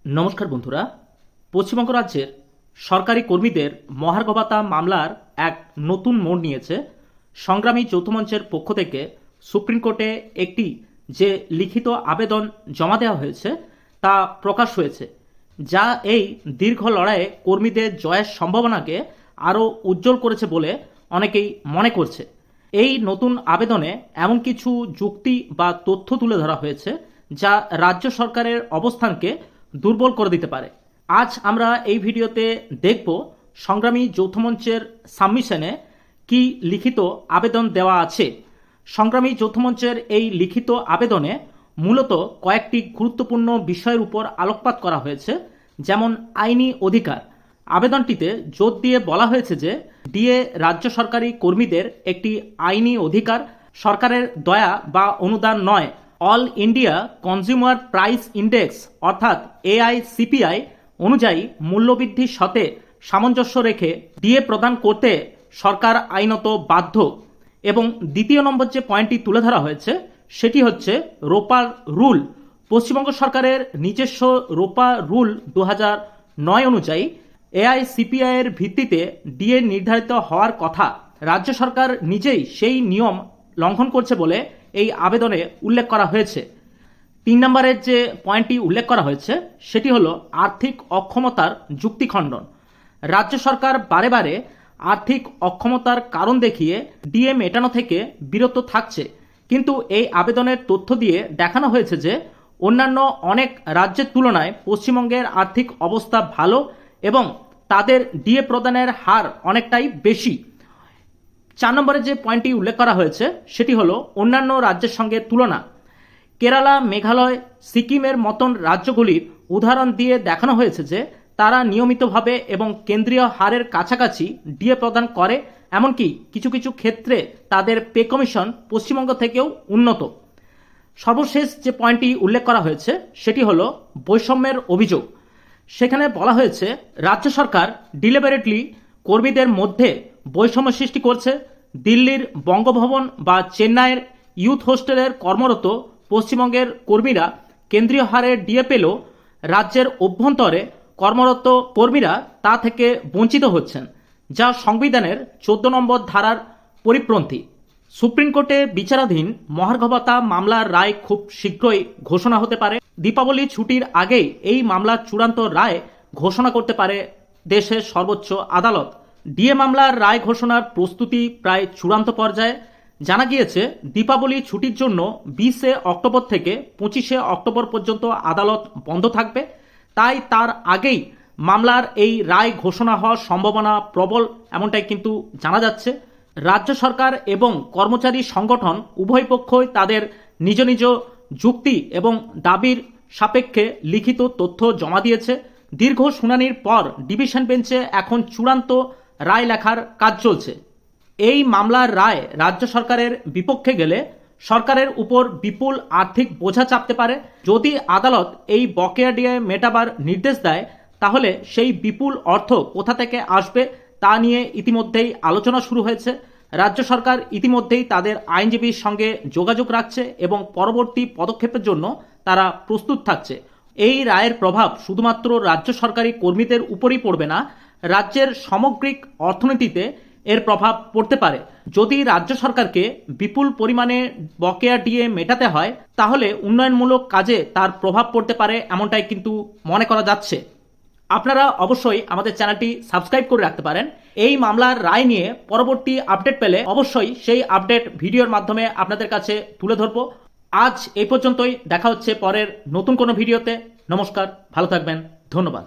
নমস্কার বন্ধুরা। পশ্চিমবঙ্গ রাজ্যের সরকারি কর্মীদের মহার্ঘ ভাতা মামলার এক নতুন মোড় নিয়েছে। সংগ্রামী যৌথ মঞ্চের পক্ষ থেকে সুপ্রিম কোর্টে একটি যে লিখিত আবেদন জমা দেওয়া হয়েছে তা প্রকাশ হয়েছে, যা এই দীর্ঘ লড়াইয়ে কর্মীদের জয়ের সম্ভাবনাকে আরও উজ্জ্বল করেছে বলে অনেকেই মনে করছে। এই নতুন আবেদনে এমন কিছু যুক্তি বা তথ্য তুলে ধরা হয়েছে যা রাজ্য সরকারের অবস্থানকে দুর্বল করে দিতে পারে। আজ আমরা এই ভিডিওতে দেখব সংগ্রামী যৌথ মঞ্চের সাবমিশনে কি লিখিত আবেদন দেওয়া আছে। সংগ্রামী যৌথ মঞ্চের এই লিখিত আবেদনে মূলত কয়েকটি গুরুত্বপূর্ণ বিষয়ের উপর আলোকপাত করা হয়েছে, যেমন আইনি অধিকার। আবেদনটিতে জোর দিয়ে বলা হয়েছে যে ডিএ রাজ্য সরকারি কর্মীদের একটি আইনি অধিকার, সরকারের দয়া বা অনুদান নয়। All India consumer price index অর্থাৎ AICPI অনুযায়ী মূল্যবৃদ্ধির সাথে সামঞ্জস্য রেখে ডিএ প্রদান করতে সরকার আইনত বাধ্য। এবং দ্বিতীয় নম্বর যে পয়েন্টটি তুলে ধরা হয়েছে সেটি হচ্ছে রোপার রুল। পশ্চিমবঙ্গ সরকারের নিজস্ব রোপা রুল 2009 অনুযায়ী AICPI এর ভিত্তিতে ডিএ নির্ধারিত হওয়ার কথা। রাজ্য সরকার নিজেই সেই নিয়ম লঙ্ঘন করছে বলে এই আবেদনে উল্লেখ করা হয়েছে। 3 নম্বরের যে পয়েন্টটি উল্লেখ করা হয়েছে সেটি হলো আর্থিক অক্ষমতার যুক্তি খণ্ডন। রাজ্য সরকার বারে বারে আর্থিক অক্ষমতার কারণ দেখিয়ে ডিএ মেটানো থেকে বিরত থাকছে, কিন্তু এই আবেদনের তথ্য দিয়ে দেখানো হয়েছে যে অন্যান্য অনেক রাজ্যের তুলনায় পশ্চিমবঙ্গের আর্থিক অবস্থা ভালো এবং তাদের ডিএ প্রদানের হার অনেকটাই বেশি। 4 নম্বরে যে পয়েন্টটি উল্লেখ করা হয়েছে সেটি হলো অন্যান্য রাজ্যের সঙ্গে তুলনা। কেরালা, মেঘালয়, সিকিমের মতন রাজ্যগুলির উদাহরণ দিয়ে দেখানো হয়েছে যে তারা নিয়মিতভাবে এবং কেন্দ্রীয় হারের কাছাকাছি ডিএ প্রদান করে, এমনকি কিছু কিছু ক্ষেত্রে তাদের পে কমিশন পশ্চিমবঙ্গ থেকেও উন্নত। সর্বশেষ যে পয়েন্টটি উল্লেখ করা হয়েছে সেটি হলো বৈষম্যের অভিযোগ। সেখানে বলা হয়েছে রাজ্য সরকার ডিলিবারেটলি কর্মীদের মধ্যে বৈষম্য সৃষ্টি করছে। দিল্লির বঙ্গভবন বা চেন্নাইয়ের ইউথ হোস্টেলের কর্মরত পশ্চিমবঙ্গের কর্মীরা কেন্দ্রীয় হারে ডিএ পেলেও রাজ্যের অভ্যন্তরে কর্মরত কর্মীরা তা থেকে বঞ্চিত হচ্ছেন, যা সংবিধানের 14 নম্বর ধারার পরিপন্থী। সুপ্রিম কোর্টে বিচারাধীন মহার্ঘ ভাতা মামলার রায় খুব শীঘ্রই ঘোষণা হতে পারে। দীপাবলি ছুটির আগেই এই মামলার চূড়ান্ত রায় ঘোষণা করতে পারে দেশের সর্বোচ্চ আদালত। ডিএ মামলার রায় ঘোষণার প্রস্তুতি প্রায় চূড়ান্ত পর্যায়ে। জানা গিয়েছে দীপাবলি ছুটির জন্য 20 অক্টোবর থেকে 25 অক্টোবর পর্যন্ত আদালত বন্ধ থাকবে, তাই তার আগেই মামলার এই রায় ঘোষণা হওয়ার সম্ভাবনা প্রবল, এমনটাই কিন্তু জানা যাচ্ছে। রাজ্য সরকার এবং কর্মচারী সংগঠন উভয় পক্ষই তাদের নিজ নিজ যুক্তি এবং দাবির সাপেক্ষে লিখিত তথ্য জমা দিয়েছে। দীর্ঘ শুনানির পর ডিভিশন বেঞ্চে এখন চূড়ান্ত রায় লেখার কাজ চলছে। এই মামলার রায় রাজ্য সরকারের বিপক্ষে গেলে সরকারের উপর বিপুল আর্থিক বোঝা চাপতে পারে। যদি আদালত এই বকেয়া ডিএ মেটাবার নির্দেশ দেয় তাহলে সেই বিপুল অর্থ কোথা থেকে আসবে তা নিয়ে ইতিমধ্যেই আলোচনা শুরু হয়েছে। রাজ্য সরকার ইতিমধ্যেই তাদের আইনজীবীর সঙ্গে যোগাযোগ রাখছে এবং পরবর্তী পদক্ষেপের জন্য তারা প্রস্তুত থাকছে। এই রায়ের প্রভাব শুধুমাত্র রাজ্য সরকারি কর্মীদের উপরই পড়বে না, রাজ্যের সামগ্রিক অর্থনীতিতে এর প্রভাব পড়তে পারে। যদি রাজ্য সরকারকে বিপুল পরিমাণে বকেয়া ডিএ মেটাতে হয় তাহলে উন্নয়নমূলক কাজে তার প্রভাব পড়তে পারে, এমনটাই কিন্তু মনে করা যাচ্ছে। আপনারা অবশ্যই আমাদের চ্যানেলটি সাবস্ক্রাইব করে রাখতে পারেন। এই মামলার রায় নিয়ে পরবর্তী আপডেট পেলে অবশ্যই সেই আপডেট ভিডিওর মাধ্যমে আপনাদের কাছে তুলে ধরব। আজ এই পর্যন্তই, দেখা হচ্ছে পরের নতুন কোনো ভিডিওতে। নমস্কার, ভালো থাকবেন, ধন্যবাদ।